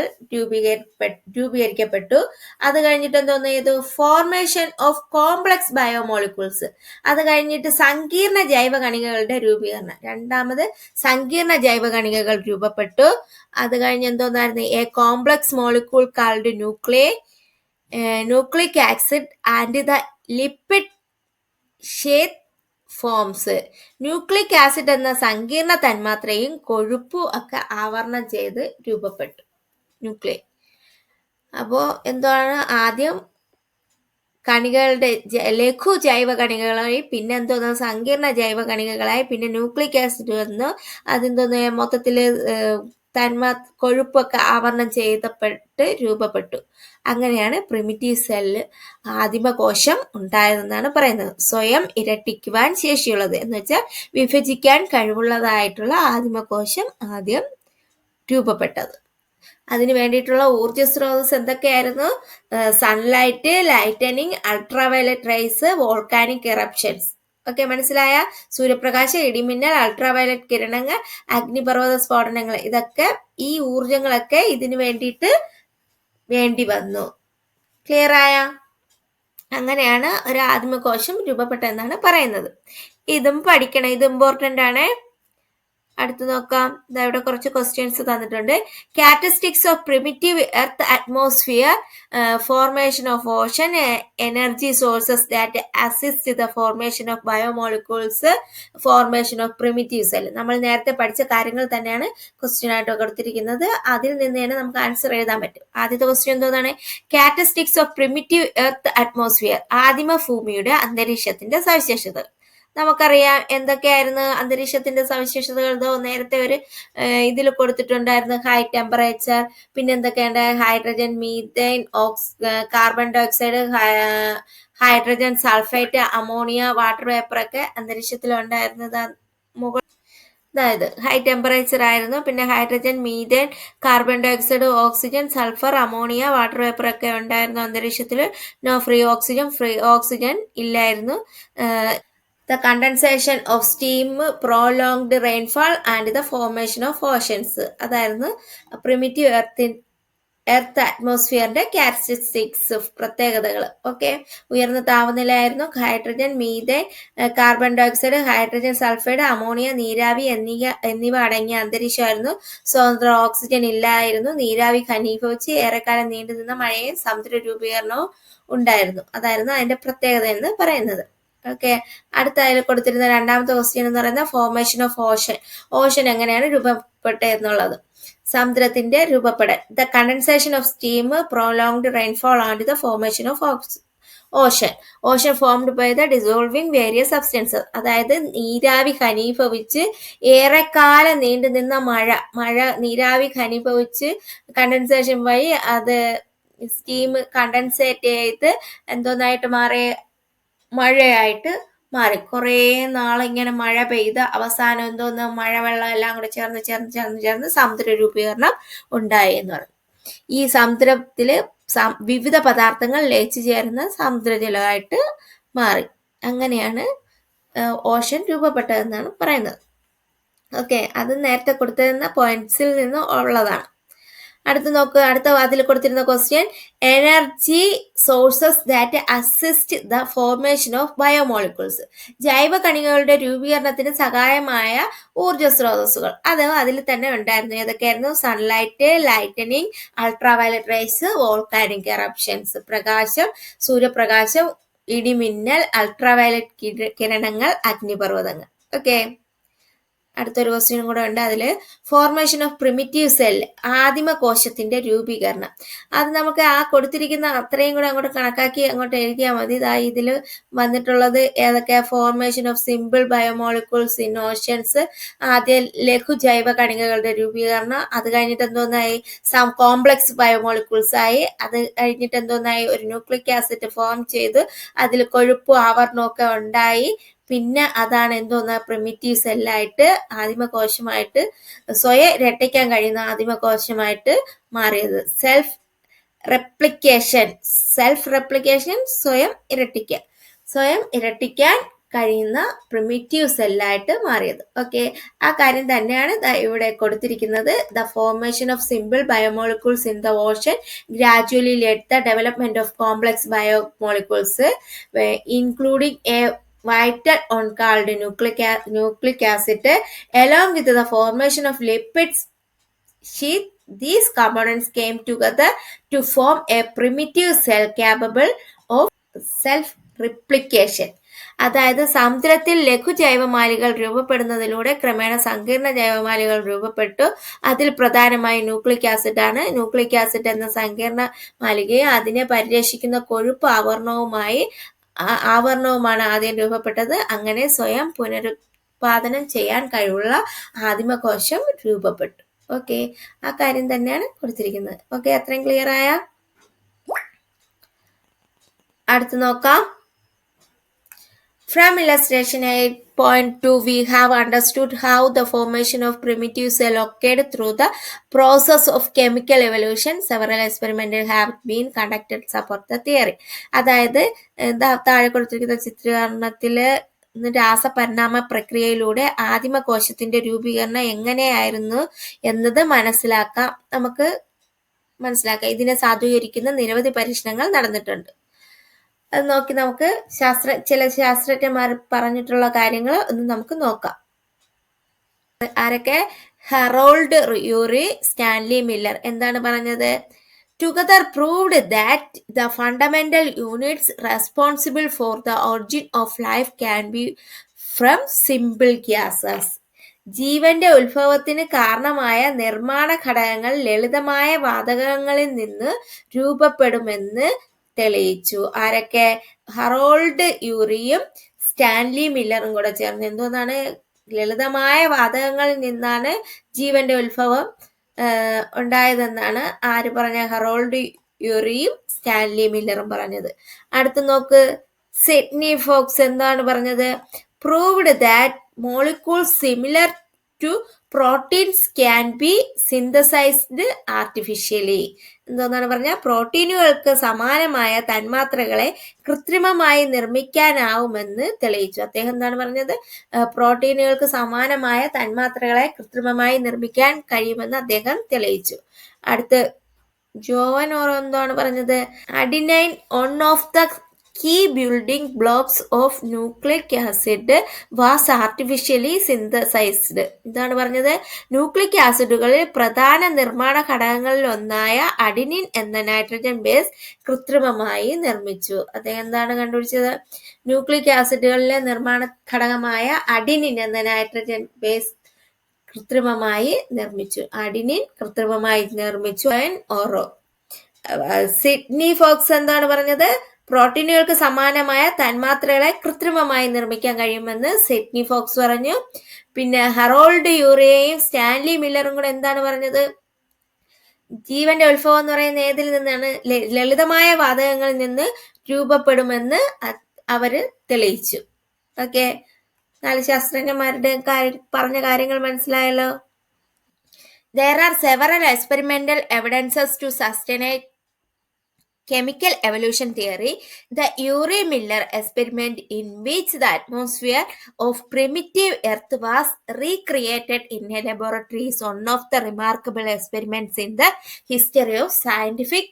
രൂപീകരിക്കപ്പെട്ടു. അത് കഴിഞ്ഞിട്ട് ഫോർമേഷൻ ഓഫ് കോംപ്ലക്സ് ബയോമോളിക്യൂൾസ്. അത് കഴിഞ്ഞിട്ട് സങ്കീർണ ജൈവ കണികകളുടെ രൂപീകരണം. രണ്ടാമത് സങ്കീർണ ജൈവ കണികകൾ രൂപപ്പെട്ടു. അത് കഴിഞ്ഞ് A complex molecule called nucleic acid and the lipid Seth forms. Nucleic acid എന്ന സങ്കീർണ തന്മാത്രയും കൊഴുപ്പും ഒക്കെ ആവരണം ചെയ്ത് രൂപപ്പെട്ടു ന്യൂക്ലിയ. അപ്പോ ആദ്യം കണികളുടെ ലഘു ജൈവ കണികകളായി, പിന്നെ സങ്കീർണ ജൈവ കണികകളായി, പിന്നെ ന്യൂക്ലിക് ആസിഡ് വന്നു. മൊത്തത്തില് കൊഴുപ്പൊക്കെ ആവരണം ചെയ്തപ്പെട്ട് രൂപപ്പെട്ടു. അങ്ങനെയാണ് പ്രിമിറ്റീവ് സെല്ല്, ആദിമകോശം ഉണ്ടായതെന്നാണ് പറയുന്നത്. സ്വയം ഇരട്ടിക്കുവാൻ ശേഷിയുള്ളത് എന്ന് വെച്ചാൽ വിഭജിക്കാൻ കഴിവുള്ളതായിട്ടുള്ള ആദിമകോശം ആദ്യം രൂപപ്പെട്ടത്. അതിന് വേണ്ടിയിട്ടുള്ള ഊർജ സ്രോതസ് എന്തൊക്കെയായിരുന്നു? Sunlight, lightning, ultraviolet rays, volcanic eruptions. Okay, മനസ്സിലായ? സൂര്യപ്രകാശം, ഇടിമിന്നൽ, അൾട്രാവയലറ്റ് കിരണങ്ങൾ, അഗ്നിപർവ്വത സ്ഫോടനങ്ങൾ, ഇതൊക്കെ ഈ ഊർജങ്ങളൊക്കെ ഇതിനു വേണ്ടി വന്നു. ക്ലിയർ ആയ? അങ്ങനെയാണ് ഒരു ആദിമകോശം രൂപപ്പെട്ടതെന്നാണ് പറയുന്നത്. ഇതും പഠിക്കണം, ഇത് ഇമ്പോർട്ടൻ്റ് ആണ്. അടുത്ത് നോക്കാം. ഇവിടെ കുറച്ച് ക്വസ്റ്റ്യൻസ് തന്നിട്ടുണ്ട്. Characteristics of primitive earth atmosphere, formation of Ocean, energy sources that assist the formation of biomolecules, formation of primitive cell. നമ്മൾ നേരത്തെ പഠിച്ച കാര്യങ്ങൾ തന്നെയാണ് ക്വസ്റ്റ്യൻ ആയിട്ട് കൊടുത്തിരിക്കുന്നത്. അതിൽ നിന്ന് തന്നെ നമുക്ക് ആൻസർ എഴുതാൻ പറ്റും. ആദ്യത്തെ ക്വസ്റ്റ്യൻ എന്താണ്? Characteristics of primitive earth atmosphere, ആദിമ ഭൂമിയുടെ അന്തരീക്ഷത്തിന്റെ സവിശേഷതകൾ. നമുക്കറിയാം എന്തൊക്കെയായിരുന്നു അന്തരീക്ഷത്തിന്റെ സവിശേഷതകൾ. നേരത്തെ ഒരു ഇതിൽ കൊടുത്തിട്ടുണ്ടായിരുന്നു. ഹൈ ടെമ്പറേച്ചർ, പിന്നെ എന്തൊക്കെയുണ്ട്? Hydrogen, methane, carbon dioxide, hydrogen sulphite, ammonia, water vapour ഒക്കെ അന്തരീക്ഷത്തിൽ ഉണ്ടായിരുന്നത്. അതായത് ഹൈ ടെമ്പറേച്ചർ ആയിരുന്നു. പിന്നെ hydrogen, methane, carbon dioxide, oxygen, sulphur, ammonia, water vapour ഒക്കെ ഉണ്ടായിരുന്നു അന്തരീക്ഷത്തിൽ. നോ ഫ്രീ ഓക്സിജൻ ഇല്ലായിരുന്നു. The condensation of steam, prolonged rainfall and the formation of oceans. അതായിരുന്നു പ്രിമിറ്റീവ് എർത്തിൽ എർത്ത് അറ്റ്മോസ്ഫിയറിന്റെ ക്യാരക്ടറിസ്റ്റിക്സ് പ്രത്യേകതകൾ. ഓക്കെ, ഉയർന്ന താപനിലയായിരുന്നു, hydrogen, methane, carbon dioxide, hydrogen sulphide, ammonia, നീരാവി എന്നിവ അടങ്ങിയ അന്തരീക്ഷമായിരുന്നു. സ്വതന്ത്ര ഓക്സിജൻ ഇല്ലായിരുന്നു. നീരാവി ഘനീഭവിച്ച് ഏറെക്കാലം നീണ്ടുനിന്ന മഴയും സമുദ്ര രൂപീകരണവും ഉണ്ടായിരുന്നു. അതായിരുന്നു അതിന്റെ പ്രത്യേകത എന്ന് പറയുന്നത്. ഓക്കെ, അടുത്ത അതിൽ കൊടുത്തിരുന്ന രണ്ടാമത്തെ ക്വസ്റ്റ്യൻ എന്ന് പറയുന്നത് ഫോർമേഷൻ ഓഫ് ഓഷൻ. ഓഷൻ എങ്ങനെയാണ് രൂപപ്പെട്ടത് എന്നുള്ളത്. സമുദ്രത്തിന്റെ രൂപപ്പെടൽ. The condensation of steam, prolonged rainfall and the formation of ocean. Ocean formed by the dissolving various substances. അതായത് നീരാവി ഘനീഭവിച്ച് ഏറെക്കാലം നീണ്ടുനിന്ന മഴ നീരാവി ഘനീഭവിച്ച് കണ്ടൻസേഷൻ വഴി അത് സ്റ്റീം കണ്ടൻസേറ്റ് ചെയ്ത് എന്തോന്നായിട്ട് മഴയായിട്ട് മാറി. കുറേ നാളിങ്ങനെ മഴ പെയ്ത് അവസാനം എന്തോന്ന് മഴവെള്ളം എല്ലാം കൂടെ ചേർന്ന് സമുദ്ര രൂപീകരണം ഉണ്ടായി എന്ന് പറഞ്ഞു. ഈ സമുദ്രത്തില് വിവിധ പദാർത്ഥങ്ങൾ ലയിച്ചു ചേർന്ന് സമുദ്രജലമായിട്ട് മാറി. അങ്ങനെയാണ് ഓഷൻ രൂപപ്പെട്ടതെന്നാണ് പറയുന്നത്. ഓക്കെ, അത് നേരത്തെ കൊടുത്തിരുന്ന പോയിന്റ്സിൽ നിന്ന് ഉള്ളതാണ്. അടുത്ത നോക്കുക, അടുത്ത അതിൽ കൊടുത്തിരുന്ന question, energy sources that assist the formation of biomolecules. ജൈവ കണികകളുടെ രൂപീകരണത്തിന് സഹായമായ ഊർജ സ്രോതസ്സുകൾ. അത് അതിൽ തന്നെ ഉണ്ടായിരുന്നു. ഏതൊക്കെയായിരുന്നു? Sunlight, lightning, ultraviolet rays, volcanic eruptions. പ്രകാശം, സൂര്യപ്രകാശം, ഇടിമിന്നൽ, അൾട്രാവയലറ്റ് കിരണങ്ങൾ, അഗ്നിപർവ്വതങ്ങൾ. ഓക്കെ, അടുത്തൊരു ക്വസ്റ്റ്യനും കൂടെ ഉണ്ട്. അതിൽ ഫോർമേഷൻ ഓഫ് പ്രിമിറ്റീവ് സെൽ, ആദിമ കോശത്തിന്റെ രൂപീകരണം. അത് നമുക്ക് ആ കൊടുത്തിരിക്കുന്ന അത്രയും കൂടെ അങ്ങോട്ട് കണക്കാക്കി അങ്ങോട്ട് എഴുതിയാൽ മതി. ഇതിൽ വന്നിട്ടുള്ളത് ഏതൊക്കെ? Formation of simple biomolecules in oceans. ആദ്യം ലഘു ജൈവ കണികകളുടെ രൂപീകരണം. അത് കഴിഞ്ഞിട്ട് എന്തോന്നായി? കോംപ്ലക്സ് ബയോമോളിക്യൂൾസ് ആയി. അത് കഴിഞ്ഞിട്ട് എന്തോന്നായി? ഒരു ന്യൂക്ലിക് ആസിഡ് ഫോം ചെയ്ത് അതിൽ കൊഴുപ്പും ആവരണമൊക്കെ ഉണ്ടായി. പിന്നെ അതാണ് എന്തോന്ന്? പ്രിമിറ്റീവ് സെല്ലായിട്ട് ആദിമകോശമായിട്ട് സ്വയം ഇരട്ടിക്കാൻ കഴിയുന്ന ആദിമകോശമായിട്ട് മാറിയത്. സെൽഫ് റെപ്ലിക്കേഷൻ സ്വയം ഇരട്ടിക്കാൻ കഴിയുന്ന പ്രിമിറ്റീവ് സെല്ലായിട്ട് മാറിയത്. ഓക്കെ, ആ കാര്യം തന്നെയാണ് ഇവിടെ കൊടുത്തിരിക്കുന്നത്. The formation of simple biomolecules in the Ocean gradually lead the development of complex biomolecules including A vital on called nucleic acid. Along with the formation of lipid sheath, these components came together to form a primitive cell capable of self-replication. അതായത് സമുദ്രത്തിൽ ലഘു ജൈവമാലികൾ രൂപപ്പെടുന്നതിലൂടെ ക്രമേണ സങ്കീർണ ജൈവമാലികൾ രൂപപ്പെട്ടു. അതിൽ പ്രധാനമായി nucleic acid ആണ്. Nucleic acid എന്ന സങ്കീർണ മാലികയെ അതിനെ പരിരക്ഷിക്കുന്ന കൊഴുപ്പ് ആവരണവുമാണ് ആദ്യം രൂപപ്പെട്ടത്. അങ്ങനെ സ്വയം പുനരുത്പാദനം ചെയ്യാൻ കഴിവുള്ള ആദിമകോശം രൂപപ്പെട്ടു. ഓക്കെ, ആ കാര്യം തന്നെയാണ് കൊടുത്തിരിക്കുന്നത്. ഓക്കെ, അത്രയും ക്ലിയർ ആയ? അടുത്ത് നോക്കാം. From illustration 8.2, we have understood how the formation of primitive cell occurred through the process of chemical evolution. Several experiments have been conducted to support the theory. അതായത് താഴെ കൊടുത്തിരിക്കുന്ന ചിത്രീകരണത്തില് രാസപരിണാമ പ്രക്രിയയിലൂടെ ആദിമകോശത്തിന്റെ രൂപീകരണം എങ്ങനെയായിരുന്നു എന്നത് നമുക്ക് മനസ്സിലാക്കാം. ഇതിനെ സാധൂകരിക്കുന്ന നിരവധി പരീക്ഷണങ്ങൾ നടന്നിട്ടുണ്ട്. അത് നോക്കി നമുക്ക് ചില ശാസ്ത്രജ്ഞന്മാർ പറഞ്ഞിട്ടുള്ള കാര്യങ്ങൾ ഒന്ന് നമുക്ക് നോക്കാം. ആരൊക്കെ? Harold Yuri, Stanley Miller. എന്താണ് പറഞ്ഞത്? Together proved that the fundamental units responsible for the origin of life can be from simple gases. ജീവന്റെ ഉത്ഭവത്തിന് കാരണമായ നിർമ്മാണ ഘടകങ്ങൾ ലളിതമായ വാതകങ്ങളിൽ നിന്ന് രൂപപ്പെടുമെന്ന് തെളിയിച്ചു. ആരൊക്കെ? ഹറോൾഡ് യൂറിയും സ്റ്റാൻലി മില്ലറും കൂടെ ചേർന്ന്. എന്തോന്നാണ്? ലളിതമായ വാതകങ്ങളിൽ നിന്നാണ് ജീവന്റെ ഉത്ഭവം ഉണ്ടായതെന്നാണ് ആര് പറഞ്ഞ? ഹറോൾഡ് യൂറിയും സ്റ്റാൻലി മില്ലറും പറഞ്ഞത്. അടുത്ത് നോക്ക്, സിഡ്നി ഫോക്സ് എന്താണ് പറഞ്ഞത്? Proved that molecules similar to proteins can be synthesised artificially. എന്തോന്നാണ് പറഞ്ഞ? പ്രോട്ടീനുകൾക്ക് സമാനമായ തന്മാത്രകളെ കൃത്രിമമായി നിർമ്മിക്കാനാവുമെന്ന് തെളിയിച്ചു. അദ്ദേഹം എന്താണ് പറഞ്ഞത്? പ്രോട്ടീനുകൾക്ക് സമാനമായ തന്മാത്രകളെ കൃത്രിമമായി നിർമ്മിക്കാൻ കഴിയുമെന്ന് അദ്ദേഹം തെളിയിച്ചു. അടുത്ത് ജോവൻ ഓർ എന്താണ് പറഞ്ഞത്? Adenine one of the key building blocks of nucleic acid was artificially synthesized. എന്താണ് പറഞ്ഞത്? ന്യൂക്ലിക് ആസിഡുകളിൽ പ്രധാന നിർമ്മാണ ഘടകങ്ങളിൽ ഒന്നായ അഡിനിൻ എന്ന നൈട്രജൻ ബേസ് കൃത്രിമമായി നിർമ്മിച്ചു. അദ്ദേഹം എന്താണ് കണ്ടുപിടിച്ചത്? ന്യൂക്ലിക് ആസിഡുകളിലെ നിർമ്മാണ ഘടകമായ അഡിനിൻ എന്ന നൈട്രജൻ ബേസ് കൃത്രിമമായി നിർമ്മിച്ചു. അഡിനിൻ കൃത്രിമമായി നിർമ്മിച്ചു. ഓറോ സിഡ്നി ഫോക്സ് എന്താണ് പറഞ്ഞത്? പ്രോട്ടീനുകൾക്ക് സമാനമായ തന്മാത്രകളെ കൃത്രിമമായി നിർമ്മിക്കാൻ കഴിയുമെന്ന് സിഡ്നി ഫോക്സ് പറഞ്ഞു. പിന്നെ ഹറോൾഡ് യൂറിയയും സ്റ്റാൻലി മില്ലറും കൂടെ എന്താണ് പറഞ്ഞത്? ജീവന്റെ ഉത്ഭവം എന്ന് പറയുന്ന ഏതിൽ നിന്നാണ്? ലളിതമായ വാതകങ്ങളിൽ നിന്ന് രൂപപ്പെടുമെന്ന് അവര് തെളിയിച്ചു. ഓക്കെ, 4 ശാസ്ത്രജ്ഞന്മാരുടെ പറഞ്ഞ കാര്യങ്ങൾ മനസ്സിലായല്ലോ. There are several experimental evidences to sustain chemical evolution theory. The Urey-Miller experiment, in which the atmosphere of primitive Earth was recreated in a laboratory, is one of the remarkable experiments in the history of scientific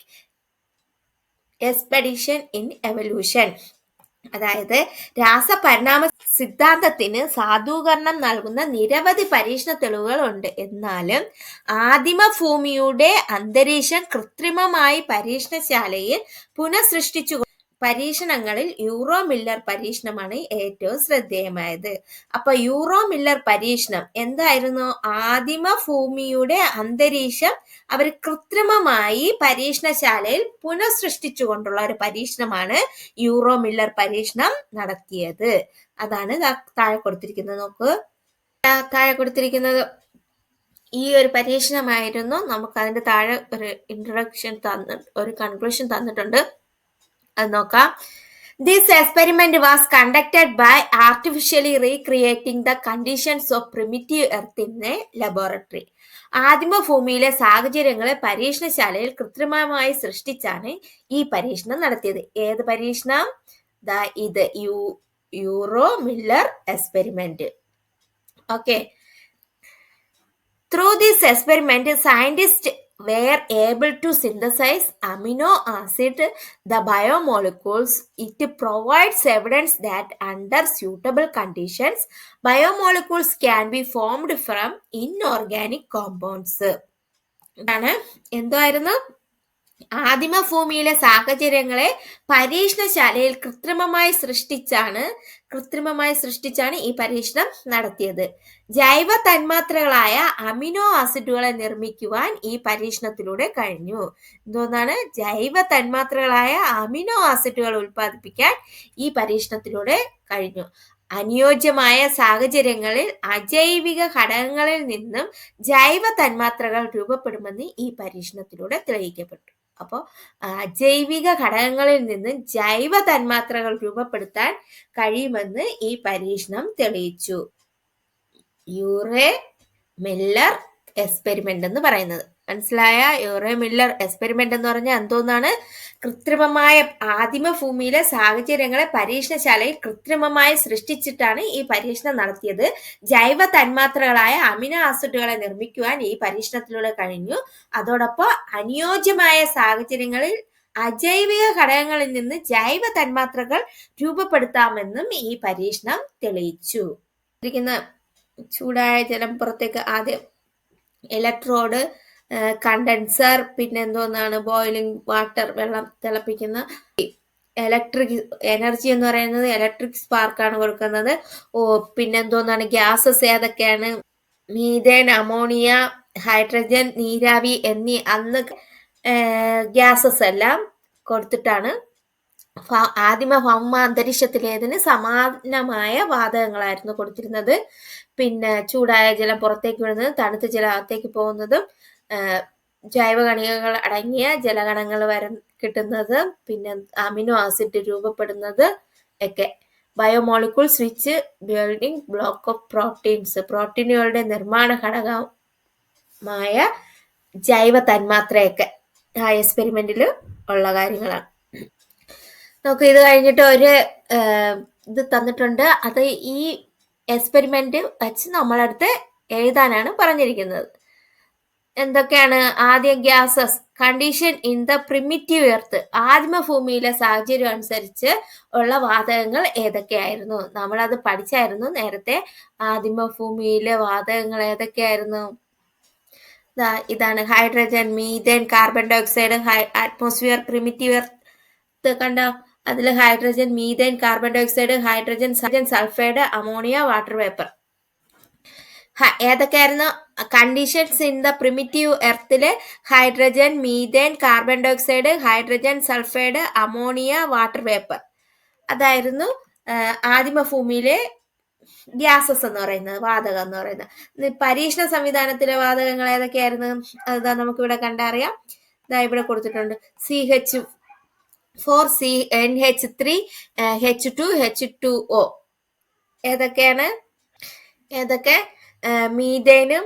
expedition in evolution. അതായത് രാസപരിണാമ സിദ്ധാന്തത്തിന് സാധൂകരണം നൽകുന്ന നിരവധി പരീക്ഷണ തെളിവുകളുണ്ട്. എന്നാലും ആദിമ ഭൂമിയുടെ അന്തരീക്ഷം കൃത്രിമമായി പരീക്ഷണശാലയിൽ പുനഃസൃഷ്ടിച്ചു പരീക്ഷണങ്ങളിൽ യൂറോ മില്ലർ പരീക്ഷണമാണ് ഏറ്റവും ശ്രദ്ധേയമായത്. അപ്പൊ യൂറോ മില്ലർ പരീക്ഷണം എന്തായിരുന്നു? ആദിമ ഭൂമിയുടെ അന്തരീക്ഷം അവർ കൃത്രിമമായി പരീക്ഷണശാലയിൽ പുനഃസൃഷ്ടിച്ചുകൊണ്ടുള്ള ഒരു പരീക്ഷണമാണ് യൂറോ മില്ലർ പരീക്ഷണം നടത്തിയത്. അതാണ് താഴെ കൊടുത്തിരിക്കുന്നത്. നോക്ക്, താഴെ കൊടുത്തിരിക്കുന്നത് ഈ ഒരു പരീക്ഷണമായിരുന്നു. നമുക്ക് അതിന്റെ താഴെ ഒരു ഇൻട്രൊഡക്ഷൻ ഒരു കൺക്ലൂഷൻ തന്നിട്ടുണ്ട്. അത് നോക്കാം. This experiment was conducted by artificially recreating the conditions of primitive Earth in a laboratory. ആദിമ ഭൂമിയിലെ സാഹചര്യങ്ങളെ പരീക്ഷണശാലയിൽ കൃത്രിമമായി സൃഷ്ടിച്ചാണ് ഈ പരീക്ഷണം നടത്തിയത്. ഏത് പരീക്ഷണം? ഇത് euro Miller experiment. Okay, through this experiment, scientists were able to synthesize amino acid, the biomolecules. It provides evidence that under suitable conditions, biomolecules can be formed from inorganic compounds. എന്തായിരുന്നു? ആദിമ ഭൂമിയിലെ സാഹചര്യങ്ങളെ പരീക്ഷണശാലയിൽ കൃത്രിമമായി സൃഷ്ടിച്ചാണ് ഈ പരീക്ഷണം നടത്തിയത്. ജൈവ തന്മാത്രകളായ അമിനോ ആസിഡുകളെ നിർമ്മിക്കുവാൻ ഈ പരീക്ഷണത്തിലൂടെ കഴിഞ്ഞു. എന്തോന്നാണ്? ജൈവ തന്മാത്രകളായ അമിനോ ആസിഡുകൾ ഉൽപ്പാദിപ്പിക്കാൻ ഈ പരീക്ഷണത്തിലൂടെ കഴിഞ്ഞു. അനുയോജ്യമായ സാഹചര്യങ്ങളിൽ അജൈവിക ഘടകങ്ങളിൽ നിന്നും ജൈവ തന്മാത്രകൾ രൂപപ്പെടുമെന്ന് ഈ പരീക്ഷണത്തിലൂടെ തെളിയിക്കപ്പെട്ടു. അപ്പോൾ അജൈവിക ഘടകങ്ങളിൽ നിന്ന് ജൈവ തന്മാത്രകൾ രൂപപ്പെടുത്താൻ കഴിയുമെന്ന് ഈ പരീക്ഷണം തെളിയിച്ചു. യൂറേ മില്ലർ എക്സ്പെരിമെന്റ് എന്ന് പറയുന്നത് മനസ്സിലായ? യൂറേ മില്ലർ എക്സ്പെരിമെന്റ് എന്ന് പറഞ്ഞാൽ എന്തോന്നാണ്? കൃത്രിമമായ ആദിമ ഭൂമിയിലെ സാഹചര്യങ്ങളെ പരീക്ഷണശാലയിൽ കൃത്രിമമായി സൃഷ്ടിച്ചിട്ടാണ് ഈ പരീക്ഷണം നടത്തിയത്. ജൈവ തന്മാത്രകളായ അമിനോ ആസിഡുകളെ നിർമ്മിക്കുവാൻ ഈ പരീക്ഷണത്തിലൂടെ കഴിഞ്ഞു. അതോടൊപ്പം അനുയോജ്യമായ സാഹചര്യങ്ങളിൽ അജൈവിക ഘടകങ്ങളിൽ നിന്ന് ജൈവ തന്മാത്രകൾ രൂപപ്പെടുത്താമെന്നും ഈ പരീക്ഷണം തെളിയിച്ചു. ചൂടായ ജലം പുറത്തേക്ക് ആദ്യം ഇലക്ട്രോഡ്, കണ്ടൻസർ, പിന്നെ എന്തോന്നാണ് ബോയിലിംഗ് വാട്ടർ, വെള്ളം തിളപ്പിക്കുന്ന ഇലക്ട്രിക് എനർജി എന്ന് പറയുന്നത് ഇലക്ട്രിക് സ്പാർക്കാണ് കൊടുക്കുന്നത്. പിന്നെ എന്തോന്നാണ് ഗ്യാസസ് ഏതൊക്കെയാണ്? മീഥേൻ, അമോണിയ, ഹൈഡ്രജൻ, നീരാവി എന്നീ അന്ന് ഗ്യാസസ് എല്ലാം കൊടുത്തിട്ടാണ് ആദിമ ഭൗമ അന്തരീക്ഷത്തിലേതിന് സമാനമായ വാതകങ്ങളായിരുന്നു കൊടുത്തിരുന്നത്. പിന്നെ ചൂടായ ജലം പുറത്തേക്ക് വിടുന്നത്, തണുത്ത ജലം അകത്തേക്ക് പോകുന്നതും, ജൈവകണികകൾ അടങ്ങിയ ജലകണങ്ങൾ കിട്ടുന്നത്, പിന്നെ അമിനോ ആസിഡ് രൂപപ്പെടുന്നത് ഒക്കെ. Biomolecules which building block of proteins, പ്രോട്ടീനുകളുടെ നിർമ്മാണ ഘടകമായ ജൈവ തന്മാത്രയൊക്കെ ആ എക്സ്പെരിമെന്റിൽ ഉള്ള കാര്യങ്ങളാണ്. നമുക്ക് ഇത് കഴിഞ്ഞിട്ട് ഒരു ഇത് തന്നിട്ടുണ്ട്. അത് ഈ എക്സ്പെരിമെന്റ് വെച്ച് നമ്മളടുത്ത് എഴുതാനാണ് പറഞ്ഞിരിക്കുന്നത്. എന്തൊക്കെയാണ്? ആദ്യ gases condition in the primitive earth, ആദിമ ഭൂമിയിലെ സാഹചര്യം അനുസരിച്ച് ഉള്ള വാതകങ്ങൾ ഏതൊക്കെയായിരുന്നു? നമ്മളത് പഠിച്ചായിരുന്നു നേരത്തെ. ആദിമ ഭൂമിയിലെ വാതകങ്ങൾ ഏതൊക്കെയായിരുന്നു? ഇതാണ് hydrogen, methane, carbon dioxide, atmosphere, primitive earth കണ്ടോ? അതിൽ hydrogen, methane, carbon dioxide, hydrogen, sulphide, ammonia, water vapour. ഏതൊക്കെയായിരുന്നു കണ്ടീഷൻസ് ഇൻ ദ പ്രിമിറ്റീവ് എർത്തില്? Hydrogen, methane, carbon dioxide, hydrogen, sulphide, ammonia, water vapour. അതായിരുന്നു ആദിമ ഭൂമിയിലെ gases എന്ന് പറയുന്നത്, വാതകം എന്ന് പറയുന്നത്. പരീക്ഷണ സംവിധാനത്തിലെ വാതകങ്ങൾ ഏതൊക്കെയായിരുന്നു? അതാ നമുക്കിവിടെ കണ്ടറിയാം. ഇതാ ഇവിടെ കൊടുത്തിട്ടുണ്ട്. CH4, NH3, H2, H2O. ഏതൊക്കെ? മീഥേനും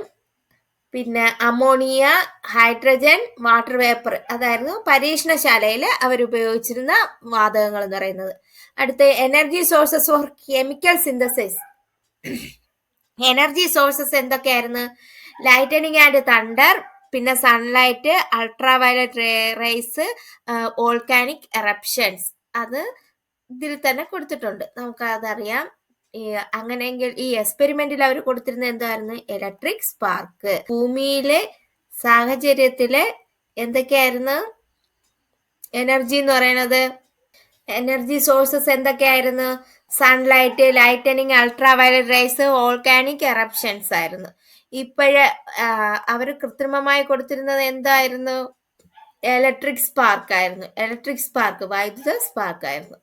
പിന്നെ അമോണിയ, ഹൈഡ്രജൻ, വാട്ടർ വേപ്പർ. അതായിരുന്നു പരീക്ഷണശാലയിൽ അവരുപയോഗിച്ചിരുന്ന വാതകങ്ങൾ എന്ന് പറയുന്നത്. അടുത്ത energy sources for chemical synthesis. Energy sources എന്തൊക്കെയായിരുന്നു? ലൈറ്റനിങ് ആൻഡ് തണ്ടർ, പിന്നെ sunlight, ultraviolet rays, volcanic eruptions. അത് ഇതിൽ തന്നെ കൊടുത്തിട്ടുണ്ട്, നമുക്ക് അതറിയാം. അങ്ങനെയെങ്കിൽ ഈ എക്സ്പെരിമെന്റിൽ അവർ കൊടുത്തിരുന്നത് എന്തായിരുന്നു? Electric spark. ഭൂമിയിലെ സാഹചര്യത്തില് എന്തൊക്കെയായിരുന്നു എനർജി എന്ന് പറയുന്നത്? എനർജി സോഴ്സസ് എന്തൊക്കെയായിരുന്നു? Sunlight, lightning, ultraviolet rays, volcanic eruptions ആയിരുന്നു. ഇപ്പോഴ് അവർ കൃത്രിമമായി കൊടുത്തിരുന്നത് എന്തായിരുന്നു? ഇലക്ട്രിക് സ്പാർക്ക് ആയിരുന്നു. ഇലക്ട്രിക് സ്പാർക്ക്, വൈദ്യുത സ്പാർക്ക് ആയിരുന്നു.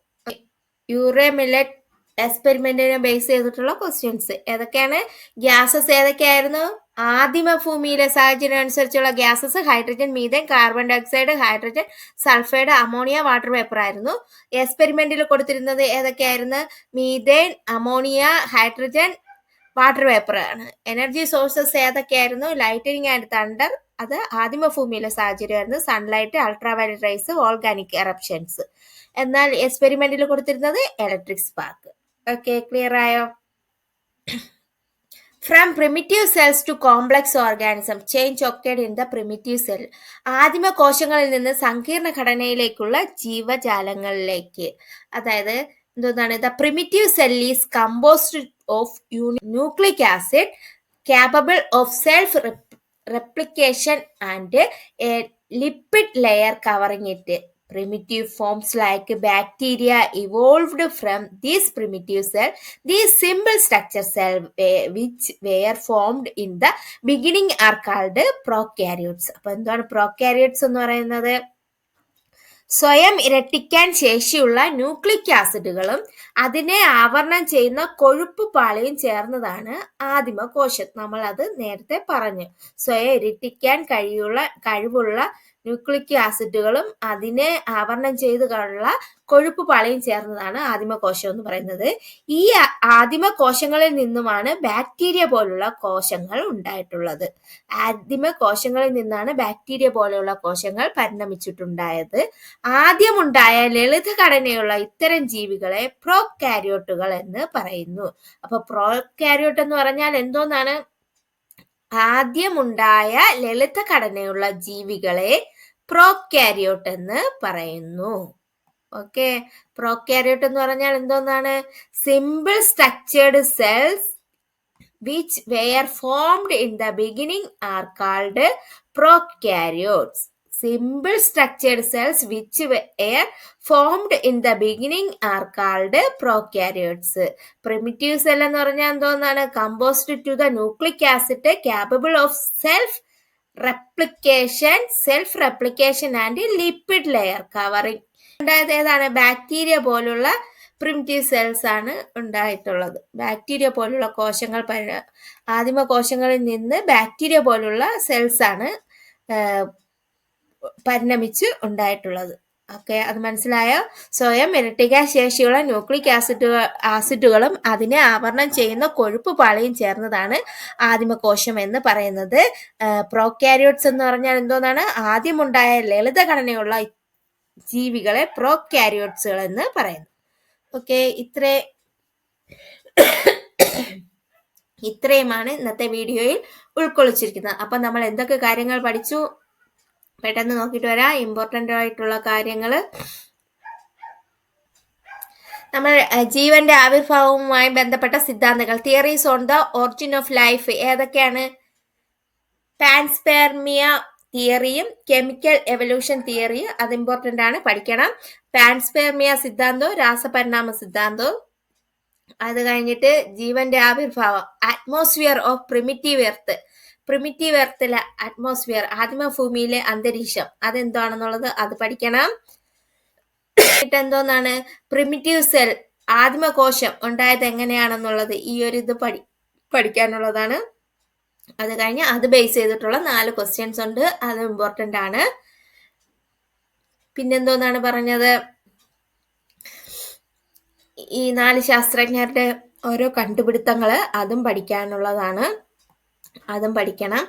യൂറേ മില്ലറ്റ് എക്സ്പെരിമെന്റിനെ ബേസ് ചെയ്തിട്ടുള്ള ക്വസ്റ്റ്യൻസ് ഏതൊക്കെയാണ്? ഗ്യാസസ് ഏതൊക്കെയായിരുന്നു? ആദിമ ഭൂമിയിലെ സാഹചര്യം അനുസരിച്ചുള്ള gases hydrogen, methane, carbon dioxide, hydrogen, sulphide, ammonia, water vapour ആയിരുന്നു. എക്സ്പെരിമെന്റിൽ കൊടുത്തിരുന്നത് ഏതൊക്കെയായിരുന്നു? Methane, ammonia, hydrogen, water vapour ആണ്. എനർജി സോഴ്സസ് ഏതൊക്കെയായിരുന്നു? ലൈറ്റനിങ് ആൻഡ് തണ്ടർ, അത് ആദിമ ഭൂമിയിലെ സാഹചര്യമായിരുന്നു. Sunlight, ultraviolet rays, volcanic eruptions. എന്നാൽ എക്സ്പെരിമെന്റിൽ കൊടുത്തിരുന്നത് ഇലക്ട്രിക് സ്പാർക്ക്. ഓക്കെ, ക്ലിയർ ആയോ? From primitive cells to complex organism, change occurred in the primitive cell. ആദിമ കോശങ്ങളിൽ നിന്ന് സങ്കീർണ ഘടനയിലേക്കുള്ള ജീവജാലങ്ങളിലേക്ക്. അതായത് എന്താണ്? The primitive cell is composed of nucleic acid capable of self-replication and a lipid layer covering it. Primitive forms like bacteria evolved from these primitive cells. These simple structure cells which were formed in the beginning are called prokaryotes. അപ്പോൾ എന്താണ് prokaryotes എന്ന് പറയുന്നത്? സ്വയം ഇരട്ടിക്കാൻ ശേഷിയുള്ള nucleic ആസിഡുകളും അതിനെ ആവരണം ചെയ്യുന്ന കൊഴുപ്പ് പാളിയും ചേർന്നതാണ് ആദിമ കോശം. നമ്മൾ അത് നേരത്തെ പറഞ്ഞു. സ്വയം ഇരട്ടിക്കാൻ കഴിവുള്ള ന്യൂക്ലിക് ആസിഡുകളും അതിനെ ആവരണം ചെയ്തുള്ള കൊഴുപ്പ് പാളിയും ചേർന്നതാണ് ആദിമ കോശം എന്ന് പറയുന്നത്. ഈ ആദിമ കോശങ്ങളിൽ നിന്നുമാണ് ബാക്ടീരിയ പോലുള്ള കോശങ്ങൾ ഉണ്ടായിട്ടുള്ളത്. ആദിമ കോശങ്ങളിൽ നിന്നാണ് ബാക്ടീരിയ പോലെയുള്ള കോശങ്ങൾ പരിണമിച്ചിട്ടുണ്ടായത്. ആദ്യമുണ്ടായ ലളിതഘടനയുള്ള ഇത്തരം ജീവികളെ പ്രോകാരിയോട്ടുകൾ എന്ന് പറയുന്നു. അപ്പൊ പ്രോകാരിയോട്ട് എന്ന് പറഞ്ഞാൽ എന്തോന്നാണ്? ആദ്യമുണ്ടായ ലളിതഘടനയുള്ള ജീവികളെ പ്രോകാരിയോട്ട് എന്ന് പറയുന്നു. ഓക്കെ, പ്രോകാരിയോട്ട് എന്ന് പറഞ്ഞാൽ എന്തോന്നാണ്? Simple structured cells which were formed in the beginning are called prokaryotes. Simple structured cells which were formed in the beginning are called prokaryotes. Primitive cell എന്ന് പറഞ്ഞാൽ എന്തോന്നാണ്? Composed to the nucleic acid capable of self-replication and lipid layer covering. ഉണ്ടായത് ഏതാണ്? Bacteria പോലുള്ള primitive cells ആണ് ഉണ്ടായിട്ടുള്ളത്. Bacteria പോലുള്ള കോശങ്ങൾ, ആദിമ കോശങ്ങളിൽ നിന്ന് ബാക്ടീരിയ പോലുള്ള സെൽസ് ആണ് പരിണമിച്ച് ഉണ്ടായിട്ടുള്ളത്. ഓക്കെ, അത് മനസ്സിലായോ? സ്വയം ഇരട്ടിക്കാൻ ശേഷിയുള്ള ന്യൂക്ലിക് ആസിഡുകളും അതിനെ ആവരണം ചെയ്യുന്ന കൊഴുപ്പ് പാളിയും ചേർന്നതാണ് ആദിമകോശം എന്ന് പറയുന്നത്. പ്രോകാരിയോട്സ് എന്ന് പറഞ്ഞാൽ എന്തോന്നാണ്? ആദ്യമുണ്ടായ ലളിതഘടനയുള്ള ജീവികളെ പ്രോകാരിയോട്സുകൾ എന്ന് പറയുന്നു. ഓക്കെ, ഇത്രയുമാണ് ഇന്നത്തെ വീഡിയോയിൽ ഉൾക്കൊള്ളിച്ചിരിക്കുന്നത്. അപ്പം നമ്മൾ എന്തൊക്കെ കാര്യങ്ങൾ പഠിച്ചു പെട്ടെന്ന് നോക്കിയിട്ട് വരാം. ഇമ്പോർട്ടൻ്റ് ആയിട്ടുള്ള കാര്യങ്ങൾ നമ്മൾ ജീവന്റെ ആവിർഭാവവുമായി ബന്ധപ്പെട്ട സിദ്ധാന്തങ്ങൾ, theories on the origin of life ഏതൊക്കെയാണ്? പാൻസ്പെർമിയ തിയറിയും കെമിക്കൽ എവല്യൂഷൻ തിയറിയും അത് ഇമ്പോർട്ടൻ്റ് ആണ്, പഠിക്കണം. പാൻസ്പെർമിയ സിദ്ധാന്തവും രാസപരിണാമ സിദ്ധാന്തവും. അത് കഴിഞ്ഞിട്ട് ജീവന്റെ ആവിർഭാവം, atmosphere of primitive earth, primitive എർത്തിലെ അറ്റ്മോസ്ഫിയർ, ആദിമഭൂമിയിലെ അന്തരീക്ഷം അതെന്താണെന്നുള്ളത് അത് പഠിക്കണം. എന്തോന്നാണ് പ്രിമിറ്റീവ് സെൽ, ആദിമകോശം ഉണ്ടായത് എങ്ങനെയാണെന്നുള്ളത് ഈ ഒരു ഇത് പഠിക്കാനുള്ളതാണ്. അത് കഴിഞ്ഞ് അത് ബേസ് ചെയ്തിട്ടുള്ള 4 ക്വസ്റ്റ്യൻസ് ഉണ്ട്, അത് ഇമ്പോർട്ടൻ്റ് ആണ്. പിന്നെന്തോന്നാണ് പറഞ്ഞത്, ഈ 4 ശാസ്ത്രജ്ഞരുടെ ഓരോ കണ്ടുപിടുത്തങ്ങൾ അതും പഠിക്കാനുള്ളതാണ്, അതും പഠിക്കണം.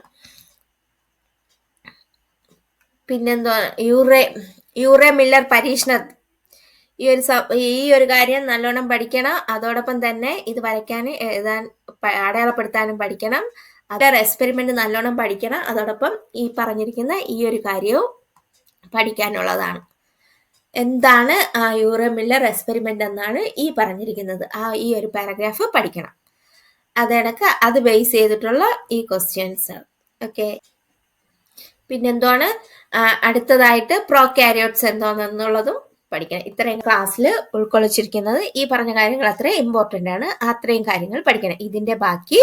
പിന്നെന്തോ യൂറേ മില്ലർ പരീക്ഷണം, ഈ ഒരു കാര്യം നല്ലോണം പഠിക്കണം. അതോടൊപ്പം തന്നെ ഇത് വരയ്ക്കാൻ എഴുതാൻ അടയാളപ്പെടുത്താനും പഠിക്കണം. അതർ എക്സ്പെരിമെന്റ് നല്ലോണം പഠിക്കണം. അതോടൊപ്പം ഈ പറഞ്ഞിരിക്കുന്ന ഈ ഒരു കാര്യവും പഠിക്കാനുള്ളതാണ്. എന്താണ് ആ യൂറേ മില്ലർ എക്സ്പെരിമെന്റ് എന്നാണ് ഈ പറഞ്ഞിരിക്കുന്നത്. ഈ ഒരു പാരഗ്രാഫ് പഠിക്കണം. അതേണക്ക് അത് ബേസ് ചെയ്തിട്ടുള്ള ഈ ക്വസ്റ്റ്യൻസ്. ഓക്കെ, പിന്നെന്താണ് അടുത്തതായിട്ട് പ്രോകാരിയോട്സ് എന്താണെന്നുള്ളതും പഠിക്കണം. ഇത്രയും ക്ലാസ്സിൽ ഉൾക്കൊള്ളിച്ചിരിക്കുന്നത് ഈ പറഞ്ഞ കാര്യങ്ങൾ അത്രയും ഇമ്പോർട്ടൻ്റ് ആണ്. അത്രയും കാര്യങ്ങൾ പഠിക്കണം. ഇതിന്റെ ബാക്കി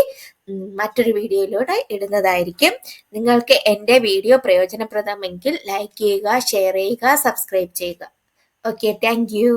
മറ്റൊരു വീഡിയോയിലൂടെ ഇടുന്നതായിരിക്കും. നിങ്ങൾക്ക് എൻ്റെ വീഡിയോ പ്രയോജനപ്രദമെങ്കിൽ ലൈക്ക് ചെയ്യുക, ഷെയർ ചെയ്യുക, സബ്സ്ക്രൈബ് ചെയ്യുക. Okay, thank you.